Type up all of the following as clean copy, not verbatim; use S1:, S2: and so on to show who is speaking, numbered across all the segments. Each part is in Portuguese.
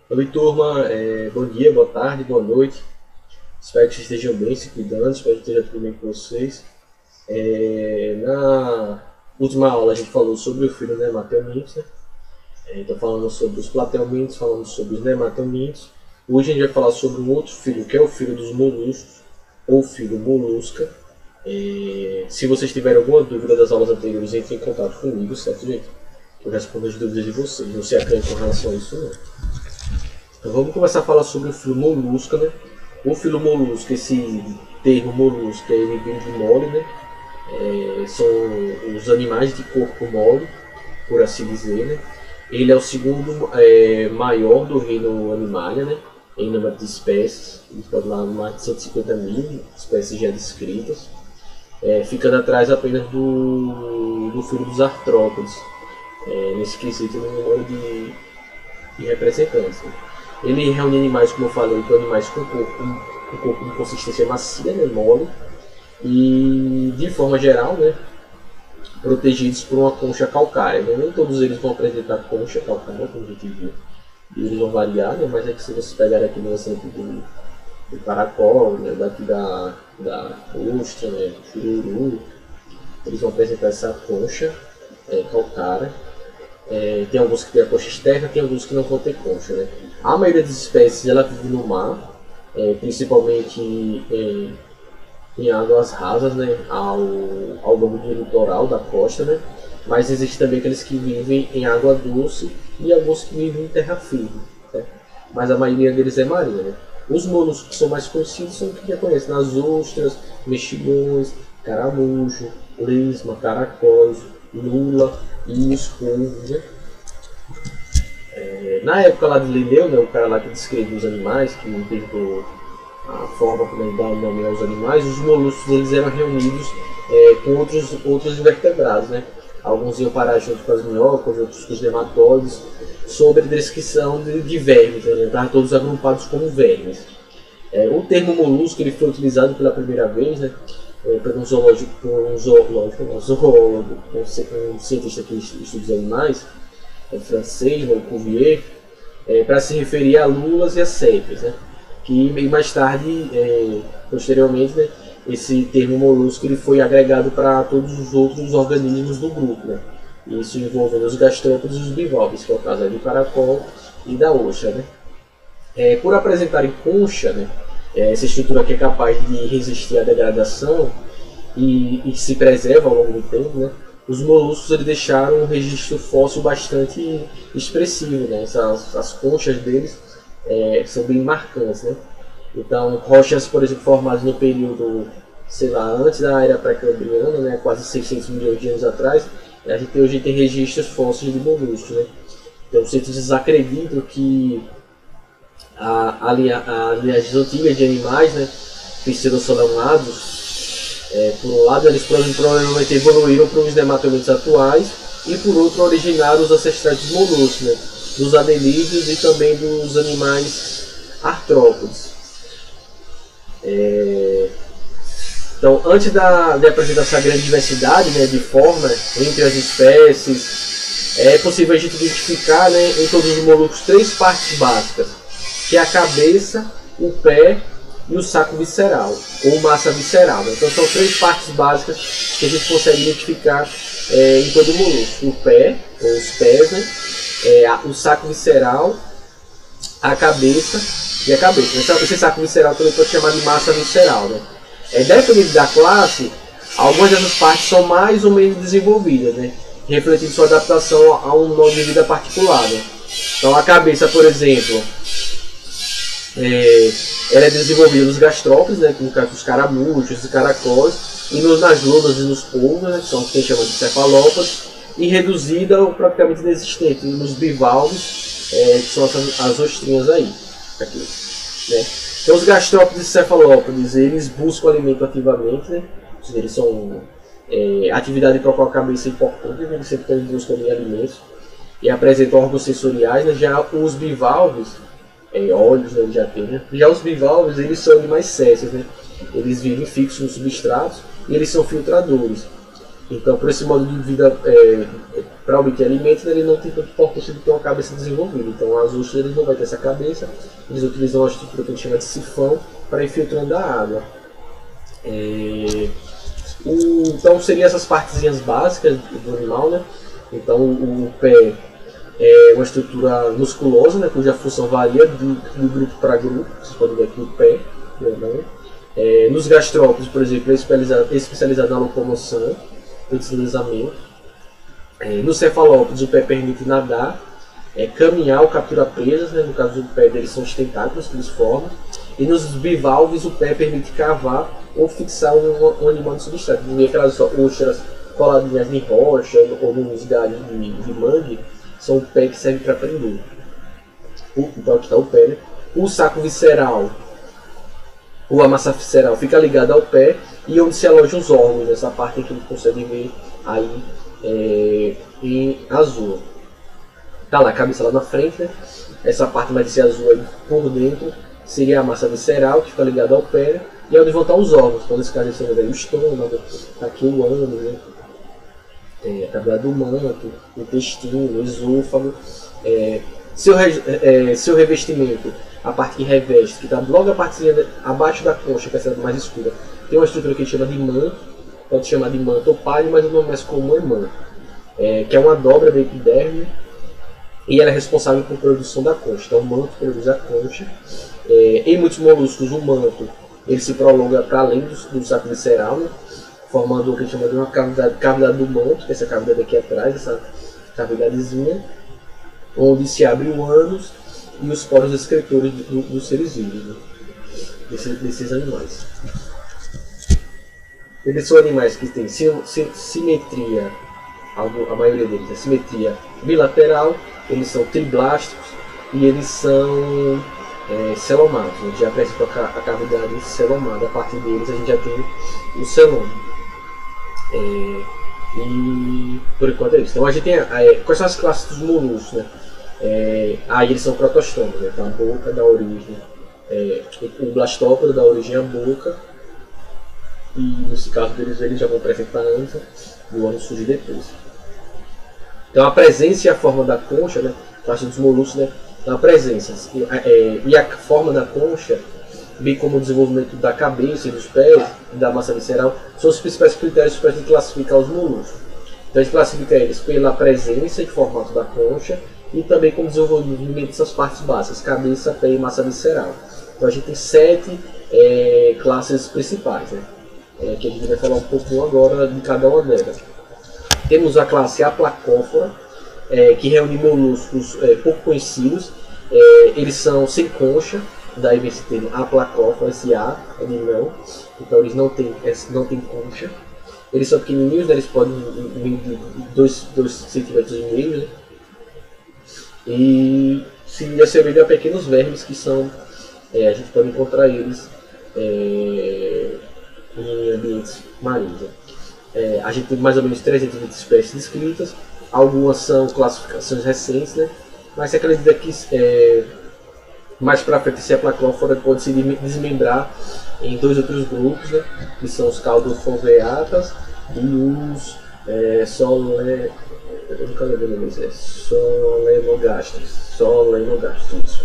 S1: Oi, turma, bom dia, boa tarde, boa noite. Espero que vocês estejam bem, se cuidando, espero que esteja tudo bem com vocês. Na última aula a gente falou sobre o filho nematelmintos, né? Então falando sobre os platelmintos, falando sobre os nematelmintos. Hoje a gente vai falar sobre um outro filho, que é o filho dos moluscos, ou filho molusca. Se vocês tiverem alguma dúvida das aulas anteriores, entrem em contato comigo, certo, gente? Eu respondo as dúvidas de vocês, não se acante com relação a isso, não. Então vamos começar a falar sobre o filo molusca, né? O filo molusca, esse termo molusca, ele vem de mole, né? São os animais de corpo mole, por assim dizer, né? Ele é o segundo maior do reino Animalia, né? Em número de espécies, ele está lá mais de 150 mil espécies já descritas, ficando atrás apenas do filo dos artrópodes, nesse quesito no número de representantes. Né? Ele reúne animais, como eu falei, com animais com corpo de consistência macia, né, mole, e de forma geral, né, protegidos por uma concha calcária. Né? Nem todos eles vão apresentar concha calcária, como a gente viu, e eles vão variar, né? Mas é que se vocês pegarem aqui no exemplo do caracol, né, daqui da ostra, né, do chururu, eles vão apresentar essa concha calcária. Tem alguns que têm a concha externa, tem alguns que não vão ter concha, né? A maioria das espécies ela vive no mar, principalmente em águas rasas, né? Ao longo do litoral da costa, né? Mas existe também aqueles que vivem em água doce e alguns que vivem em terra firme, né? Mas a maioria deles é marinha, né? Os moluscos que são mais conhecidos são os que já conhecem, as ostras, mexilhões, caramujo, lesma, caracóis, lula e os polvos, né? Na época lá de Linneu, né, o cara lá que descreveu os animais, que inventou a forma como ele dá o nome aos animais, os moluscos eles eram reunidos com outros invertebrados, né? Alguns iam parar junto com as minhocas, outros com os nematóides, sobre a descrição de vermes, né? Estavam todos agrupados como vermes. O termo molusco ele foi utilizado pela primeira vez, né? Por um zoólogo, um cientista que estuda os animais, francês, Cuvier, para se referir a lulas e a sépias, né? Que mais tarde, posteriormente, né, esse termo molusco ele foi agregado para todos os outros organismos do grupo, né? Isso envolvendo os gastrópodes e os bivalves, que é o caso do caracol e da ostra, né? Por apresentarem concha, né, essa estrutura que é capaz de resistir à degradação e se preserva ao longo do tempo, né? Os moluscos eles deixaram um registro fóssil bastante expressivo, né? As conchas deles são bem marcantes, né? Então, rochas, por exemplo, formadas no período, sei lá, antes da era pré-cambriana, né? Quase 600 milhões de anos atrás, a gente hoje tem registros fósseis de moluscos, né? Então, os cientistas acreditam que as linhagens antigas de animais, né, pseudosolanados, por um lado eles provavelmente evoluíram para os nematelmintos atuais e por outro originaram os ancestrais dos moluscos, né, dos anelídeos e também dos animais artrópodes. Então, antes de apresentar essa grande diversidade, né, de forma entre as espécies, é possível a gente identificar, né, em todos os moluscos três partes básicas, que é a cabeça, o pé e o saco visceral, ou massa visceral. Né? Então são três partes básicas que a gente consegue identificar em todo o molusco. O pé, ou os pés, né? O saco visceral, a cabeça e a cabeça. Então, esse saco visceral também pode chamar de massa visceral. Né? Dependendo da classe, algumas dessas partes são mais ou menos desenvolvidas, né? Refletindo sua adaptação a um modo de vida particular. Né? Então a cabeça, por exemplo, ela é desenvolvida nos gastrópodes, né, como os caramujos e caracóis, e nas lulas e nos polvos, né, que são o que chamam de cefalópodes, e reduzida ou praticamente inexistente nos bivalves, que são as ostrinhas aí. Aqui, né. Então os gastrópodes e cefalópodes, eles buscam alimento ativamente, né, eles são atividade para qual a cabeça é importante, né, eles sempre estão em busca de alimentos, e apresentam órgãos sensoriais, né, já os bivalves, olhos, né, já tem, né? Já os bivalves, eles são animais sésseis, né? Eles vivem fixos nos substratos e eles são filtradores. Então, por esse modo de vida, para obter alimentos, né, ele não tem tanta importância de ter uma cabeça desenvolvida. Então, as ostras eles não vão ter essa cabeça, eles utilizam uma estrutura que a gente chama de sifão para ir filtrando a água. Então, seriam essas partezinhas básicas do animal, né? Então, o pé é uma estrutura musculosa, né, cuja função varia de grupo para grupo. Vocês podem ver aqui o pé. Nos gastrópodes, por exemplo, é especializado na locomoção, no deslizamento. Nos cefalópodes, o pé permite nadar, caminhar ou capturar presas, né? No caso do pé deles são os tentáculos que eles formam. E nos bivalves, o pé permite cavar ou fixar um animal no substrato. E aquelas ostras coladinhas em rocha ou nos galhos de mangue são o pé que serve para prender. Então aqui está o pé, né? O saco visceral ou a massa visceral fica ligada ao pé e onde se alojam os órgãos, essa parte que a gente consegue ver aí em azul. Tá lá a cabeça lá na frente, né? Essa parte mais desse azul aí por dentro seria a massa visceral que fica ligada ao pé e onde vão estar os órgãos. Então nesse caso você vai ver o estômago, aqui o ânus, né? A cavidade do manto, o intestino, o esôfago. Seu revestimento, a parte que reveste, que está logo a partezinha abaixo da concha, que é essa mais escura, tem uma estrutura que a gente chama de manto, pode chamar de manto ou palho, mas o nome mais comum é manto, que é uma dobra da epiderme e ela é responsável por produção da concha. Então o manto produz a concha. Em muitos moluscos o manto ele se prolonga para além do saco visceral, né? Formando o que a gente chama de uma cavidade do manto, que é essa cavidade aqui atrás, essa cavidadezinha, onde se abre o ânus e os poros excretores dos seres vivos, né? desses animais. Eles são animais que têm simetria, a maioria deles é simetria bilateral, eles são triblásticos e eles são celomados. A gente já apresentou a cavidade celomada, a partir deles a gente já tem o celoma. E por enquanto é isso. Então a gente tem quais são as classes dos moluscos, né? Aí eles são protostômos, né? Então a boca dá origem, o blastópodo dá origem à boca, e nesse caso deles eles já vão apresentar antes e o ânus surge depois. Então a presença e a forma da concha, né? Classe dos moluscos, né? Então a presença e a forma da concha, bem como o desenvolvimento da cabeça e dos pés e da massa visceral, são os principais critérios para a gente classificar os moluscos. Então a gente classifica eles pela presença e formato da concha e também como desenvolvimento dessas partes básicas, cabeça, pé e massa visceral. Então a gente tem 7 classes principais, né? Que a gente vai falar um pouquinho agora de cada uma delas. Temos a classe Aplacófora, que reúne moluscos pouco conhecidos. Eles são sem concha, daí vem esse termo Aplacófora, esse A é de não, então eles não têm concha. Eles são pequenininhos, né? Eles podem medir 2,5 cm, né? E se assemelham a pequenos vermes que são, a gente pode encontrar eles em ambientes marinhos. A gente tem mais ou menos 320 espécies descritas, algumas são classificações recentes, né? Mas se acredita que mais para frente esse Aplacófora pode se desmembrar em 2 outros grupos, né? Que são os Caudophoveatas e os Solenogastros.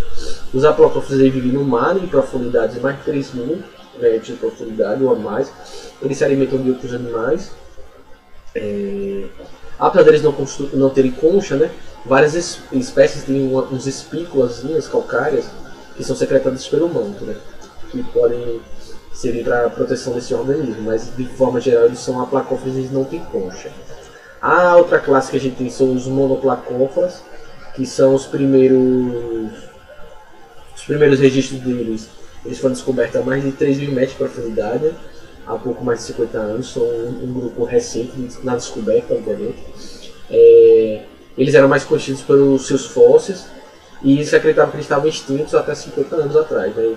S1: Os Aplacóforos vivem no mar em profundidades de mais de 3.000 metros de profundidade ou a mais. Eles se alimentam de outros animais. Apesar deles não terem concha, né? Várias espécies têm uns espículas calcárias que são secretadas pelo manto, né? Que podem servir para a proteção desse organismo, mas de forma geral eles são aplacóforos e eles não têm concha. A outra classe que a gente tem são os monoplacóforos, que são os primeiros registros deles. Eles foram descobertos a mais de 3.000 metros de profundidade, há pouco mais de 50 anos, são um grupo recente na descoberta, obviamente. Eles eram mais conhecidos pelos seus fósseis e se acreditava que eles estavam extintos até 50 anos atrás, né?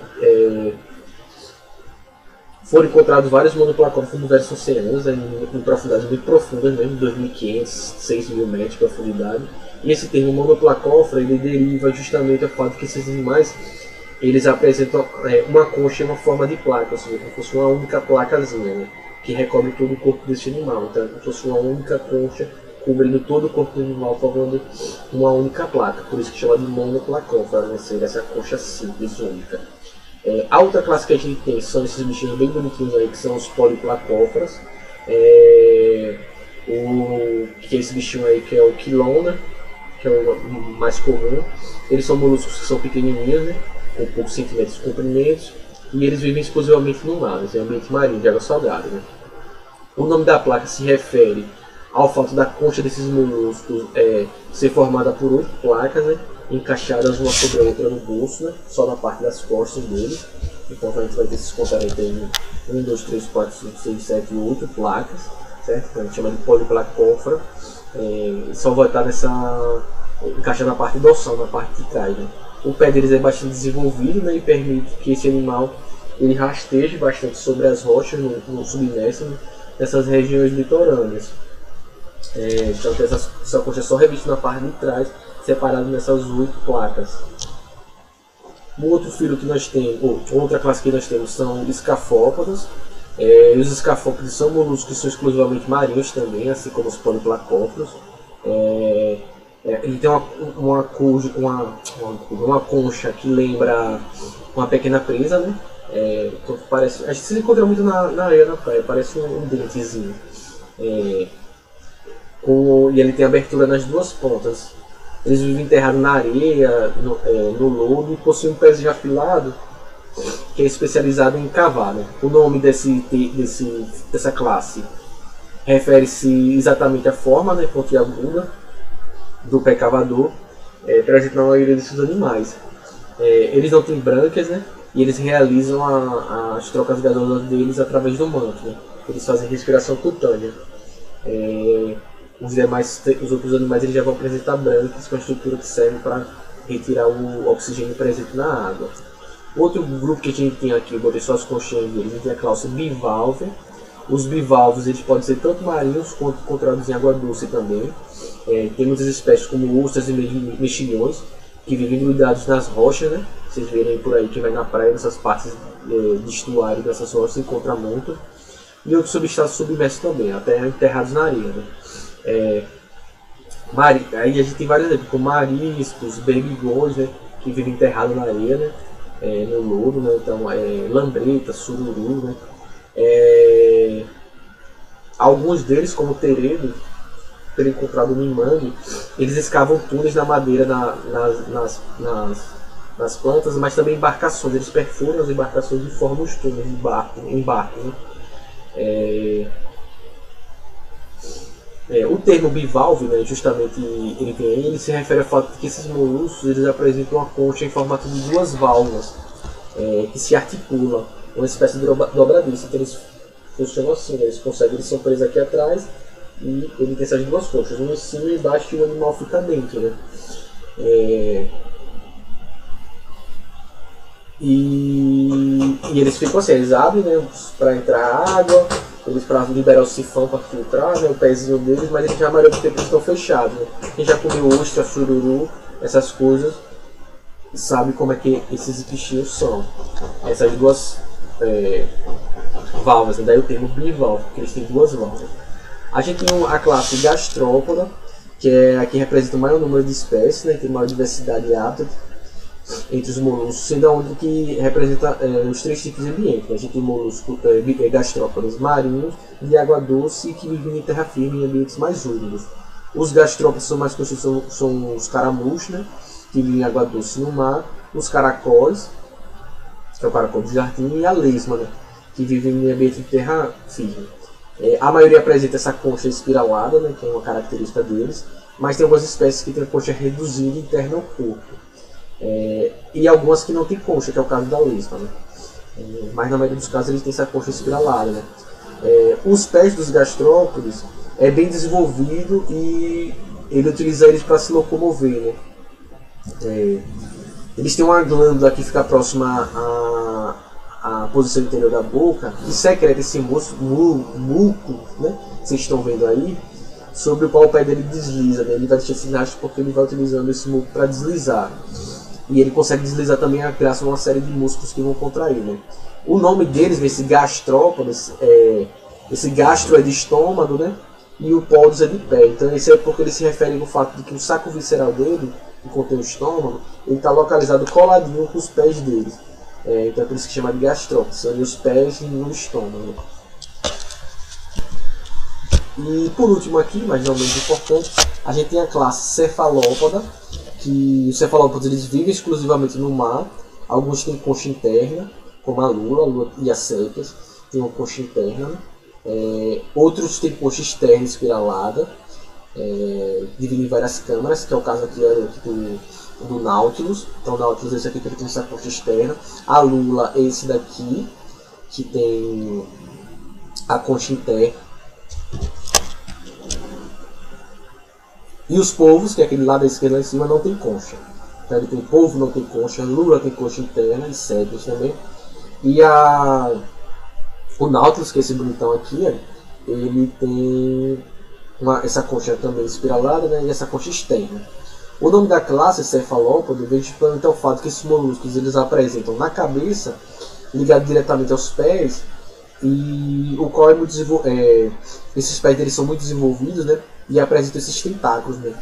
S1: Foram encontrados vários monoplacóforos no diversos oceanos, em profundidades muito profundas, mesmo 2.500, 6.000 metros de profundidade. E esse termo monoplacófora ele deriva justamente do fato que esses animais eles apresentam uma concha em uma forma de placa, ou seja, como se fosse uma única placazinha, né? que recobre todo o corpo deste animal. Então, como se fosse uma única concha cobrindo todo o corpo do animal, formando uma única placa. Por isso que chama de monoplacófora, né? Seria essa concha simples, única. A outra classe que a gente tem são esses bichinhos bem bonitinhos aí, que são os poliplacóforas. Que é esse bichinho aí que é o quilona, que é o mais comum. Eles são moluscos que são pequenininhos, né? Com poucos centímetros de comprimento. E eles vivem exclusivamente no mar, em ambiente marinho, de água salgada, né? O nome da placa se refere ao fato da concha desses moluscos ser formada por 8 placas, né, encaixadas uma sobre a outra no bolso, né, só na parte das costas deles. Então a gente vai ter esses contatos aí 1, 2, 3, 4, 5, 6, 7, 8 placas, certo? Então a gente chama de poliplacófora. Só vai estar encaixada na parte dorsal, na parte de trás, né. O pé deles é bastante desenvolvido, né, e permite que esse animal ele rasteje bastante sobre as rochas no submerso, né, nessas regiões litorâneas. Então tem essa concha só revestida na parte de trás, separado nessas 8 placas. O outro filo que nós temos, outra classe que nós temos são escafópodos. Os escafópodos são moluscos que são exclusivamente marinhos também, assim como os poliplacóforos. Ele tem uma concha que lembra uma pequena presa, né? Então parece, a gente se encontra muito na areia na praia, parece um dentezinho. E ele tem abertura nas duas pontas. Eles vivem enterrados na areia, no lodo, e possuem um pezinho afilado que é especializado em cavar, né? O nome dessa classe refere-se exatamente à forma, né, pontiaguda do pé cavador, presente na maioria desses animais. Eles não têm brânquias, né? E eles realizam as trocas gasosas deles através do manto, né? Eles fazem respiração cutânea. Os outros animais eles já vão apresentar brânquias com a estrutura que serve para retirar o oxigênio presente na água. Outro grupo que a gente tem aqui, eu botei só as conchinhas deles, a gente tem a classe bivalve. Os bivalves eles podem ser tanto marinhos quanto encontrados em água doce também. Tem muitas espécies como ostras e mexilhões que vivem grudados nas rochas, né? Vocês verem por aí que vai na praia, nessas partes de estuário dessas rochas, encontra muito. E outros substratos submersos também, até enterrados na areia, né? Aí a gente tem vários exemplos, como mariscos, berbigões, né? Que vivem enterrados na areia, né? No lodo, né? Então, lambreta, sururu, né? Alguns deles, como o teredo, pelo encontrado no mangue, eles escavam túneis na madeira nas plantas, mas também embarcações. Eles perfuram as embarcações e formam os túneis em barco, né? O termo bivalve, né, justamente ele se refere ao fato de que esses moluscos eles apresentam uma concha em formato de duas válvulas que se articulam, uma espécie de dobradiça. Então eles funcionam assim, né? Eles são presos aqui atrás e ele tem essas duas conchas, uma em cima e embaixo, e o animal fica dentro, né? E eles ficam assim, eles abrem, né, para entrar água, eles para liberar o sifão para filtrar, né, o pezinho deles, mas eles já a maioria do tempo estão fechados, né? Quem já comeu ostra, sururu, essas coisas, sabe como é que esses bichinhos são. Essas duas válvulas, né? Daí o termo bivalve, porque eles têm duas válvulas. A gente tem a classe gastrópoda, que é a que representa o maior número de espécies, né, tem maior diversidade e hábitat entre os moluscos, sendo onde que representa os 3 tipos de ambiente. A gente tem moluscos gastrópodas marinhos, de água doce e que vivem em terra firme em ambientes mais úmidos. Os gastrópodas são mais conhecidos, são os caramuchos, né, que vivem em água doce no mar, os caracóis, que é o caracol do jardim, e a lesma, né, que vivem em ambiente de terra firme. A maioria apresenta essa concha espiralada, né, que é uma característica deles, mas tem algumas espécies que têm a concha reduzida interna ao corpo. E algumas que não tem concha, que é o caso da lesma, né? Mas na maioria dos casos eles têm essa concha espiralada, né? Os pés dos gastrópodes é bem desenvolvido e ele utiliza eles para se locomover, né? Eles têm uma glândula que fica próxima à posição interior da boca e secreta esse muco, né? Vocês estão vendo aí, sobre o qual o pé dele desliza, né? Ele vai deixar sinais porque ele vai utilizando esse muco para deslizar. E ele consegue deslizar também graças a uma série de músculos que vão contrair, né? O nome deles, esse gastrópodes, Esse gastro é de estômago, né? E o pódus é de pé. Então esse é porque ele se refere ao fato de que o saco visceral dele, que contém o estômago, ele está localizado coladinho com os pés dele. Então é por isso que chama de gastrópodes, são os pés e o estômago. E por último aqui, mas não menos importante, a gente tem a classe cefalópoda, que os cefalópodes eles vivem exclusivamente no mar. Alguns têm concha interna, como a lula e as sépias, tem uma concha interna, né? Outros têm concha externa espiralada, dividida em várias câmaras, que é o caso aqui do Nautilus. Então o Nautilus esse aqui que tem essa concha externa. A lula é esse daqui, que tem a concha interna. E os polvos, que é aquele lado da esquerda lá em cima, não tem concha. Então ele tem polvo, não tem concha, lula tem concha interna e sépias também. E o Nautilus, que é esse bonitão aqui, ele tem essa concha também espiralada, né, e essa concha externa. O nome da classe cefalópode vem justamente ao fato que esses moluscos eles apresentam na cabeça, ligado diretamente aos pés, e o qual esses pés deles são muito desenvolvidos, né, e apresentam esses tentáculos, né.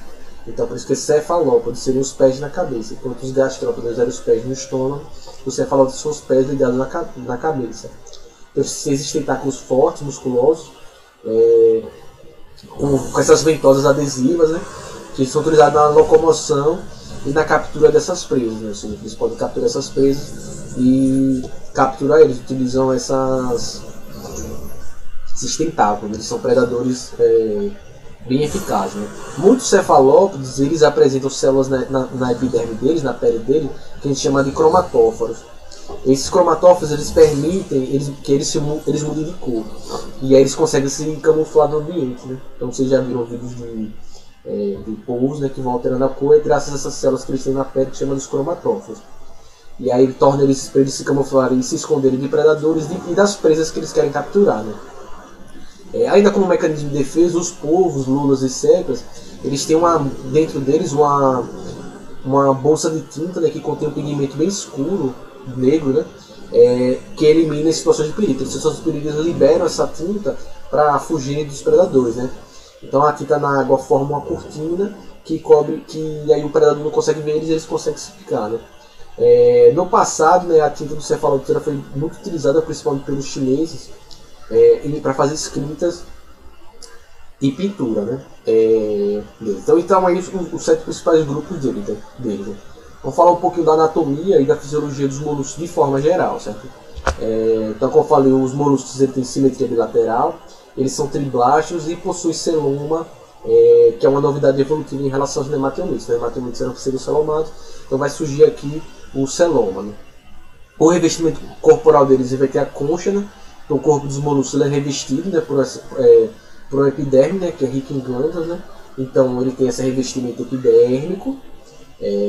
S1: Então por isso que cefalópodes seriam os pés na cabeça, enquanto os gastrópodes eram os pés no estômago, os cefalópodes são os pés ligados na cabeça. Então esses tentáculos fortes, musculosos, com essas ventosas adesivas, né, que são utilizadas na locomoção e na captura dessas presas, né, assim, eles podem capturar essas presas e capturar eles, utilizam esses tentáculos, eles são predadores bem eficazes, né. Muitos cefalópodes eles apresentam células na epiderme deles, na pele dele, que a gente chama de cromatóforos. Esses cromatóforos eles permitem que eles mudem de cor, e aí eles conseguem se camuflar no ambiente, né? Então vocês já viram vídeos de polvos, né, que vão alterando a cor, e graças a essas células que eles têm na pele, que chamam de cromatóforos. E aí ele torna eles para eles se camuflarem e se esconderem de predadores e das presas que eles querem capturar, né? Ainda como mecanismo de defesa, os polvos, lulas e sépias, eles têm dentro deles uma bolsa de tinta, né, que contém um pigmento bem escuro, negro, né, que elimina em situações de perigo. Em situações de perigo eles liberam essa tinta para fugir dos predadores, né. Então a tinta na água forma uma cortina que cobre, que aí o predador não consegue ver eles e eles conseguem se picar, né. No passado, né, a tinta do cefaloptera foi muito utilizada principalmente pelos chineses para fazer escritas e pintura, né. Então aí os 7 principais grupos deles, né. Vamos falar um pouquinho da anatomia e da fisiologia dos moluscos de forma geral, certo? Então, como eu falei, os moluscos eles têm simetria bilateral, eles são triblásteos e possuem celoma, que é uma novidade evolutiva em relação aos nematelmintos. Os nematelmintos eram pseudocelomados, então vai surgir aqui o celoma, né? O revestimento corporal deles vai ter a concha, né? Então, o corpo dos moluscos ele é revestido, né, por uma epiderme, né, que é rica em glândulas, né? Então ele tem esse revestimento epidérmico,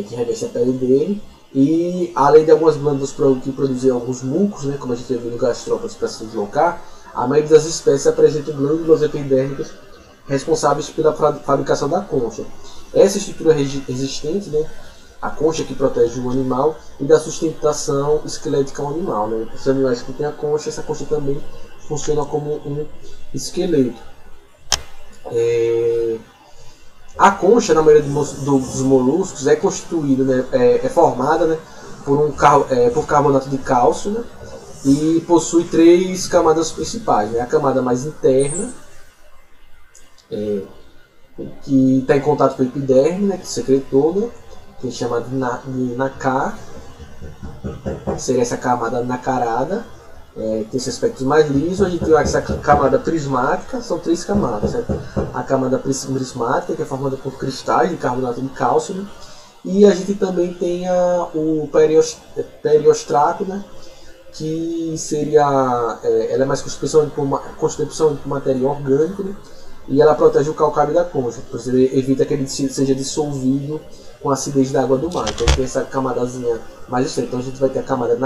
S1: que reveste a pele dele, e além de algumas glândulas que produzem alguns mucos, né, como a gente já viu no gastrópodes para se deslocar, a maioria das espécies apresentam glândulas epidérmicas responsáveis pela fabricação da concha. Essa estrutura resistente, né, a concha que protege o animal e da sustentação esquelética ao animal, né. Os animais que têm a concha, essa concha também funciona como um esqueleto. A concha, na maioria dos moluscos, é constituída, né, é formada, né, por carbonato de cálcio, né, e possui 3 camadas principais, né. A camada mais interna, que está em contato com a epiderme, né, que é secretor, né, que é chamada de nacar, seria essa camada nacarada. Tem esses aspectos mais lisos. A gente tem essa camada prismática, são 3 camadas, certo? A camada prismática, que é formada por cristais de carbonato de cálcio, né? E a gente também tem o periostrato, né? Que seria, ela é mais constituição por matéria orgânica, né? E ela protege o calcário da concha, evita que ele seja dissolvido com a acidez da água do mar. Então tem essa camadazinha mais estreita. Então a gente vai ter a camada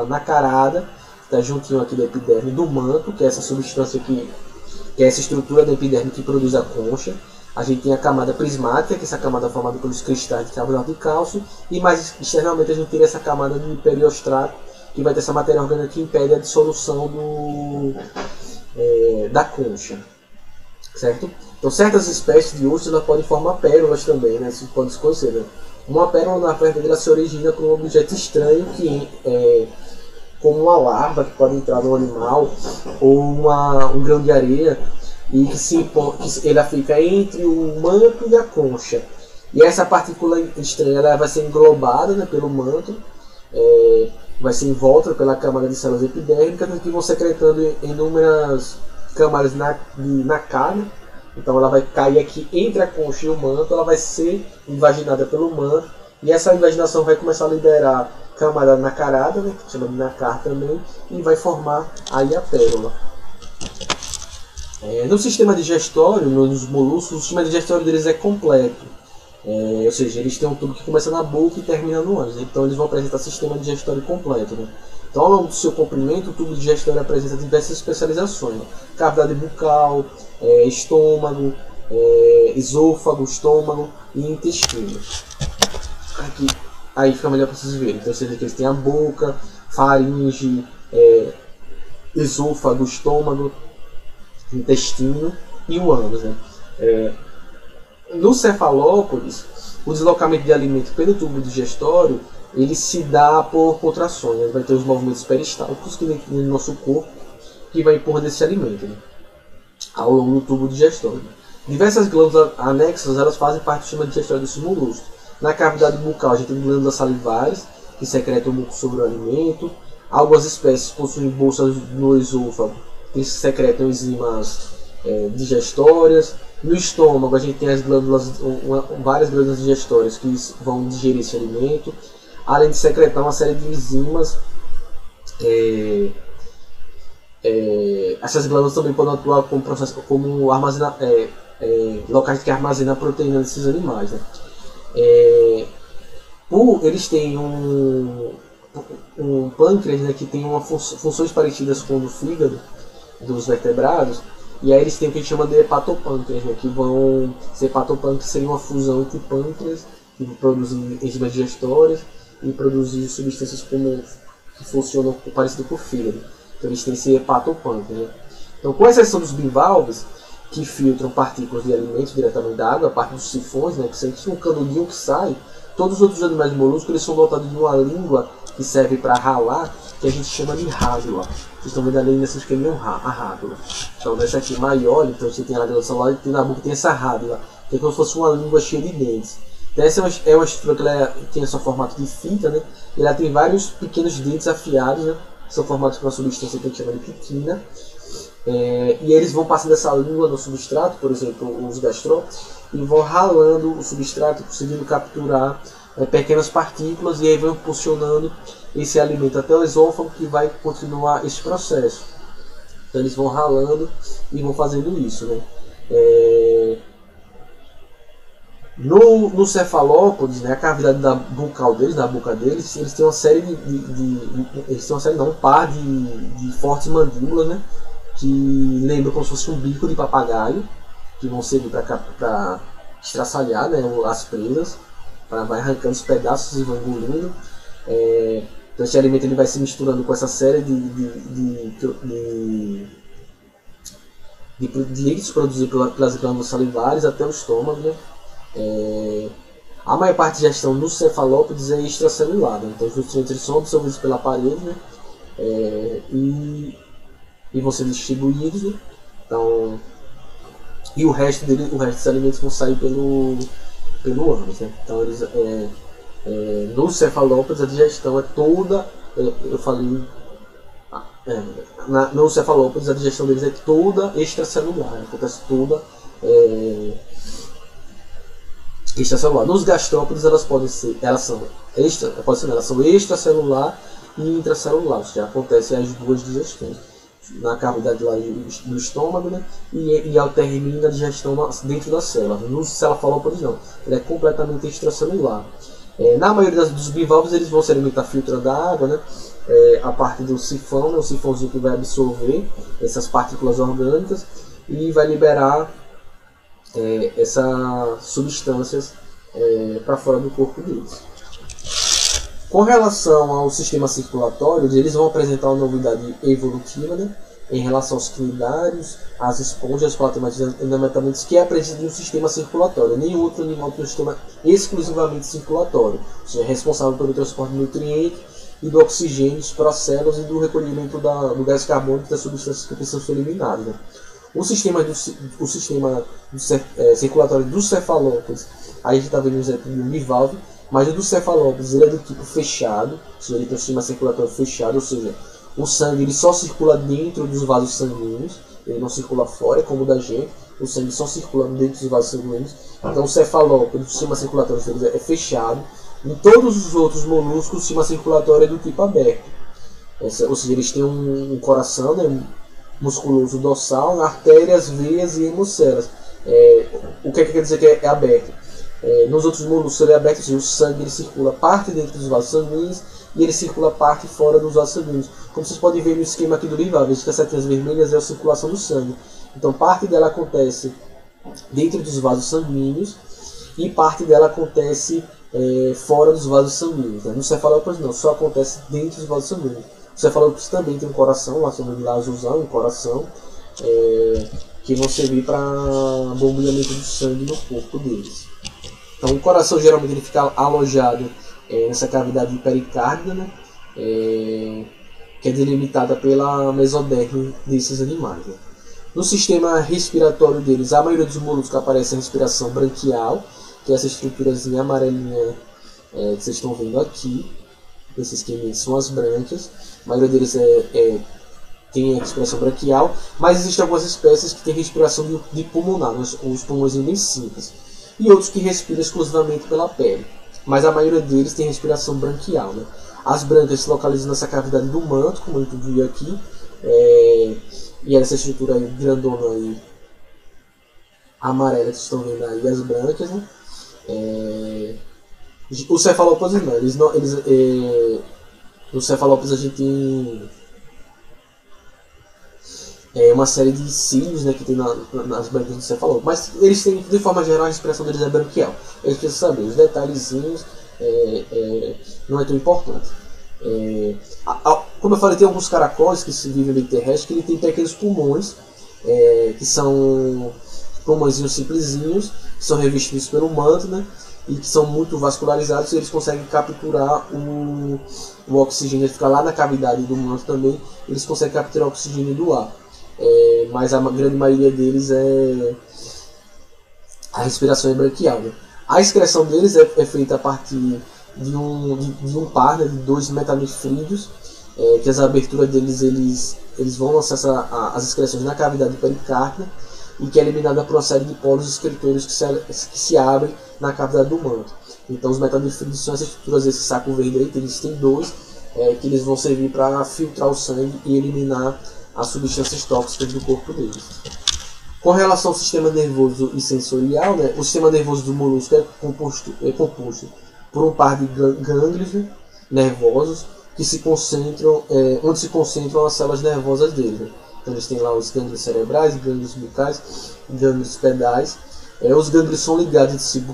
S1: nacarada, que está juntinho aqui da epiderme do manto, que é essa substância que é essa estrutura da epiderme que produz a concha. A gente tem a camada prismática, que é essa camada formada pelos cristais de carbonato de cálcio, e mais externamente a gente tem essa camada de periostrato, que vai ter essa matéria orgânica que impede a dissolução da concha, certo? Então certas espécies de ostras elas podem formar pérolas também, né? Isso pode se conhecer, né? Uma pérola, na verdade, ela se origina com um objeto estranho que como uma larva que pode entrar no animal, ou um grão de areia, e que ela fica entre o manto e a concha. E essa partícula estranha ela vai ser englobada, né, pelo manto, vai ser envolta pela camada de células epidérmicas, que vão secretando inúmeras camadas na carne. Então ela vai cair aqui entre a concha e o manto, ela vai ser invaginada pelo manto, e essa invaginação vai começar a liberar camada nacarada, né, que chama de nacar também, e vai formar aí a pérola. No sistema digestório, nos moluscos, o sistema digestório deles é completo. Ou seja, eles têm um tubo que começa na boca e termina no ânus. Então eles vão apresentar sistema digestório completo, né? Então ao longo do seu comprimento, o tubo digestório apresenta diversas especializações. Cavidade bucal, estômago, esôfago, estômago e intestino. Aqui, aí fica melhor para vocês verem. Então eles têm a boca, faringe, esôfago, estômago, intestino e o ânus, né? No cefalópodes, o deslocamento de alimento pelo tubo digestório ele se dá por contrações, né? Vai ter os movimentos peristálticos que no nosso corpo que vai empurrar esse alimento, né, ao longo do tubo digestório. Diversas glândulas anexas elas fazem parte do sistema digestório desses moluscos. Na cavidade bucal a gente tem glândulas salivares que secretam o muco sobre o alimento. Algumas espécies possuem bolsas no esôfago que secretam enzimas digestórias. No estômago a gente tem as glândulas, várias glândulas digestórias que vão digerir esse alimento, além de secretar uma série de enzimas. Essas glândulas também podem atuar como locais que armazenam a proteína desses animais, né? Eles têm um pâncreas, né, que tem funções parecidas com o do fígado dos vertebrados. E aí eles têm o que a gente chama de hepatopâncreas, né, que vão ser hepatopâncreas seria uma fusão entre pâncreas, que produzem enzimas digestórias e produzir substâncias que funcionam parecido com o fígado. Então eles têm esse hepatopâncreas, né? Então, com exceção dos bivalves, que filtram partículas de alimentos diretamente da água, a parte dos sifões, né, que são um canudinho que sai, todos os outros animais moluscos eles são dotados de uma língua que serve para ralar, que a gente chama de rádula. Vocês estão vendo ali nesse esquema a rádula. Então nessa aqui maior, então você tem a rádula celular e tem na boca tem essa rádula, que é como se fosse uma língua cheia de dentes. Então essa é uma estrutura que ela tem esse formato de fita, né? E ela tem vários pequenos dentes afiados, né? Que são formados por uma substância que a gente chama de quitina. E eles vão passando essa língua no substrato, por exemplo, os gastrópodes, e vão ralando o substrato, conseguindo capturar pequenas partículas, e aí vão impulsionando esse alimento até o esôfago, que vai continuar esse processo. Então eles vão ralando e vão fazendo isso, né? No cefalópodes, né, a cavidade bucal deles, da boca deles, eles têm uma série um par de fortes mandíbulas, né, que lembram como se fosse um bico de papagaio, que vão servir para estraçalhar, né, as presas, vai arrancando os pedaços e vão engolindo. Então esse alimento ele vai se misturando com essa série de líquidos produzidos pelas glândulas salivares até o estômago, né? A maior parte da digestão no cefalópodes é extracelular, né? Então os nutrientes são absorvidos pela parede, né? E vão ser distribuídos, né? Então, e o resto dos alimentos vão sair pelo ânus, né? Então eles, no cefalópodes a digestão é toda, no cefalópodes a digestão deles é toda extracelular, acontece toda extracelular. Nos gastrópodes elas são extracelular e intracelular, ou seja, acontecem as duas digestões na cavidade lá do estômago, né? E termina a digestão dentro da célula. Nos cefalópodes não, ele é completamente extracelular. Na maioria dos bivalves eles vão se alimentar filtrando a água, né? A parte do sifão, né? O sifãozinho que vai absorver essas partículas orgânicas e vai liberar essas substâncias para fora do corpo deles. Com relação ao sistema circulatório, eles vão apresentar uma novidade evolutiva, né?
S2: em relação aos cnidários, às esponjas, platemáticos e endometamentos, que é a presença de um sistema circulatório. Nenhum outro animal tem um sistema exclusivamente circulatório, ou seja, é responsável pelo transporte de nutrientes e do oxigênio para as células e do recolhimento do gás carbônico das substâncias que precisam ser eliminadas. Né? O sistema circulatório dos cefalópodes, aí a gente está vendo um exemplo de um bivalve, mas o dos cefalópodes ele é do tipo fechado, ou seja, ele tem um sistema circulatório fechado, ou seja, o sangue ele só circula dentro dos vasos sanguíneos, ele não circula fora, como o da gente, o sangue só circula dentro dos vasos sanguíneos. Então o cefalópode, o sistema circulatório deles é fechado. Em todos os outros moluscos, o sistema circulatório é do tipo aberto. Ou seja, eles têm um coração, né, musculoso dorsal, artérias, veias e hemocelas. O que quer dizer que é aberto? Nos outros moluscos ele é aberto, ou seja, o sangue ele circula parte dentro dos vasos sanguíneos e ele circula parte fora dos vasos sanguíneos. Como vocês podem ver no esquema aqui do bivalve, as setinhas vermelhas é a circulação do sangue. Então parte dela acontece dentro dos vasos sanguíneos e parte dela acontece fora dos vasos sanguíneos. Né? No cefalópodes não, só acontece dentro dos vasos sanguíneos. O cefalópodes também tem um coração, lá chamado de azulzão, um coração, que vão servir para bombeamento do sangue no corpo deles. Então o coração geralmente ele fica alojado nessa cavidade pericárdia, né? Que é delimitada pela mesoderme desses animais. Né? No sistema respiratório deles, a maioria dos moluscos aparece a respiração branquial, que é essa estruturazinha amarelinha que vocês estão vendo aqui. Esses que são as brânquias. A maioria deles tem a respiração branquial, mas existem algumas espécies que têm respiração de pulmonar, os pulmões bem simples, e outros que respiram exclusivamente pela pele. Mas a maioria deles tem respiração branquial. Né? As brânquias se localizam nessa cavidade do manto, como a gente viu aqui, e essa estrutura aí, grandona aí, amarela que vocês estão vendo aí, as brânquias. Né? Os cefalópodes não, nos cefalópodes a gente tem uma série de cílios, né, que tem nas brânquias do cefalópodes, mas eles têm, de forma geral, a respiração deles é branquial. Eles precisam saber, os detalhezinhos não é tão importante. Como eu falei, tem alguns caracóis que se vivem no meio terrestre que ele tem pequenos pulmões, que são pulmõezinhos simplesinhos, que são revestidos pelo manto, né, e que são muito vascularizados, e eles conseguem capturar o oxigênio, ele fica lá na cavidade do manto também, eles conseguem capturar o oxigênio do ar. Mas a grande maioria deles a respiração é branquial. Né? A excreção deles é feita a partir de um par, né, de dois metanefrídeos, que as aberturas deles eles vão lançar as excreções na cavidade pericárdia, e que é eliminada por uma série de poros excretores que se abrem na cavidade do manto. Então os metanefrídeos são essas estruturas, esse saco verde aí, eles têm dois, que eles vão servir para filtrar o sangue e eliminar as substâncias tóxicas do corpo deles. Com relação ao sistema nervoso e sensorial, né, o sistema nervoso do molusco é composto por um par de gânglios, né, nervosos que se concentram, onde se concentram as células nervosas deles. Né. Então eles têm lá os gânglios cerebrais, gânglios bucais, gânglios pedais. Os gânglios são ligados entre si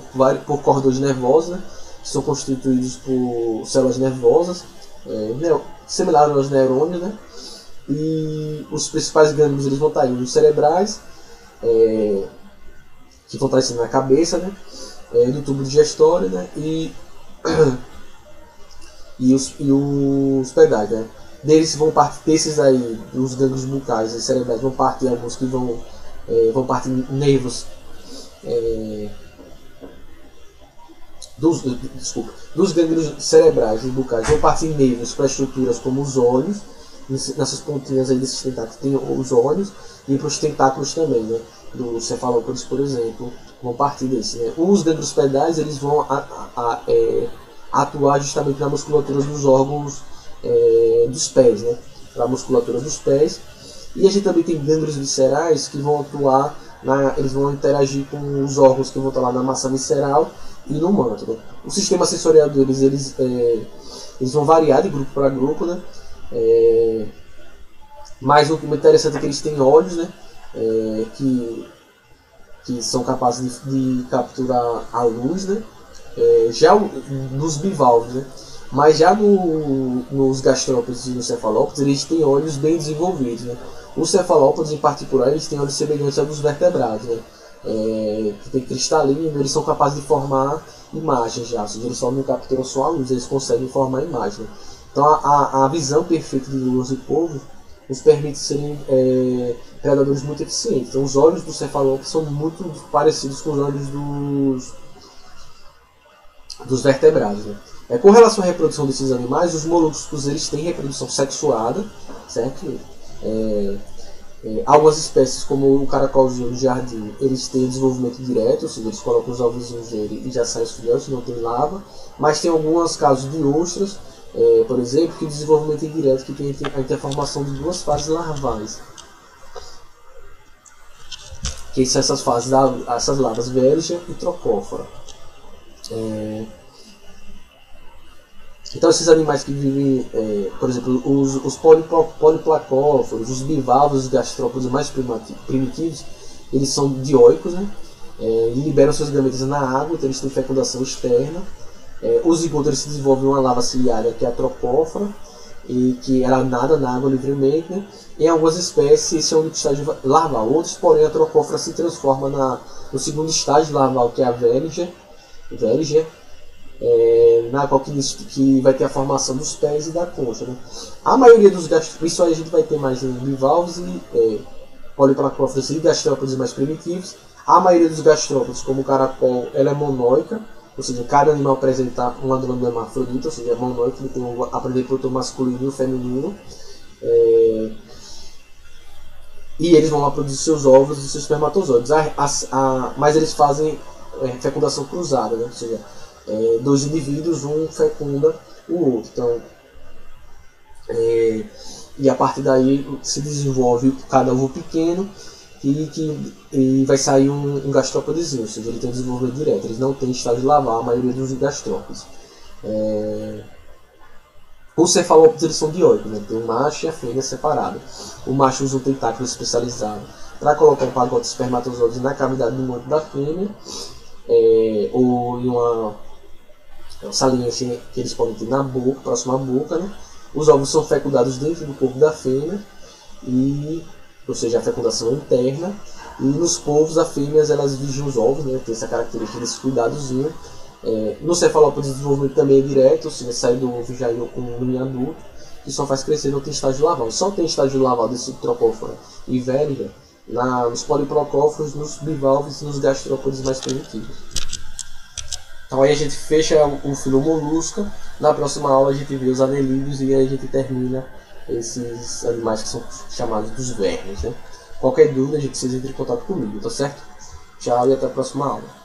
S2: por cordões nervosos, né, que são constituídos por células nervosas, similares aos neurônios, né. E os principais gânglios eles vão estar aí, os cerebrais, que vão estar na cabeça, né, do tubo digestório, né, e os pedais, né. Deles vão partir, desses aí, os gânglios bucais e cerebrais, vão partir alguns que vão partir nervos dos gânglios cerebrais e bucais, vão partir nervos para estruturas como os olhos. Nessas pontinhas aí desses tentáculos tem os olhos, e para os tentáculos também, né, do cefalópodes, por exemplo, vão partir desse. Né. Os gânglios pedais eles vão atuar justamente na musculatura dos órgãos dos pés, né, para a musculatura dos pés. E a gente também tem gânglios viscerais que vão atuar, eles vão interagir com os órgãos que vão estar lá na massa visceral e no manto. Né. O sistema sensorial deles eles vão variar de grupo para grupo, né. Mas o que é interessante é que eles têm olhos, né, que são capazes de capturar a luz, né, já nos bivalves, né, mas já nos gastrópodes e nos cefalópodes eles têm olhos bem desenvolvidos, né, Os cefalópodes, em particular, eles têm olhos semelhantes aos dos vertebrados, né? Que tem cristalino, eles são capazes de formar imagens já, ou seja, eles só não capturam só a luz, eles conseguem formar imagem. Né? Então a visão perfeita de luz e polvo nos permite serem predadores muito eficientes. Então os olhos dos cefalópodes são muito parecidos com os olhos dos vertebrados. Né? Com relação à reprodução desses animais, os moluscos eles têm reprodução sexuada, certo? Algumas espécies, como o caracolzinho do jardim, eles têm desenvolvimento direto, ou seja, eles colocam os ovozinhos dele e já saem os filhotes, não tem lava. Mas tem alguns casos de ostras, por exemplo, que o desenvolvimento indireto, que tem a interformação de duas fases larvais. Que são essas fases, essas larvas vérgia e trocófora. Então esses animais que vivem, por exemplo, os poliplacóforos, os bivalvos, os gastrópodes mais primitivos, eles são dioicos, né? E liberam seus gametas na água, então eles têm fecundação externa. Os zigotos eles se desenvolvem uma larva ciliária, que é a trocófora, e que ela nada na água livremente. Né? Em algumas espécies esse é o único estágio larval, outros porém a trocófora se transforma no segundo estágio larval, que é a vérgia, na qual que vai ter a formação dos pés e da concha. Né? A maioria dos gastrópodes, isso aí a gente vai ter mais em bivalves e poliplacóforos e gastrópodes mais primitivos. A maioria dos gastrópodes, como o caracol, ela é monóica, ou seja, cada animal apresenta uma glândula hermafrodita, ou seja, é monóico, ele tem a reprodutor masculino e o feminino. E eles vão lá produzir seus ovos e seus espermatozoides. Mas eles fazem fecundação cruzada, né? Ou seja, dois indivíduos, um fecunda o outro. Então, e a partir daí se desenvolve cada ovo pequeno e vai sair um gastrópodezinho, ou seja, ele tem desenvolvimento direto, eles não têm estágio larval, a maioria dos gastrópodes. Os cefalópodes eles são dioicos, né? Tem o macho e a fêmea separada. O macho usa um tentáculo especializado para colocar um pacote de espermatozoides na cavidade do monte da fêmea, ou em uma salinha que eles podem ter na boca, próxima à boca. Né? Os ovos são fecundados dentro do corpo da fêmea, ou seja, a fecundação interna. E nos polvos, as fêmeas elas vigem os ovos, né? Tem essa característica desse cuidadozinho. No cefalópode, o desenvolvimento também é direto, ou seja, sai do ovo já com um mini adulto, que só faz crescer, não tem estágio larval. Só tem estágio larval desse trocófora e vérgia nos poliplacóforos, nos bivalves e nos gastrópodes mais primitivos. Então aí a gente fecha o filo molusca. Na próxima aula a gente vê os anelídeos e aí a gente termina esses animais que são chamados dos vermes. Né? Qualquer dúvida a gente precisa entrar em contato comigo, tá certo? Tchau e até a próxima aula.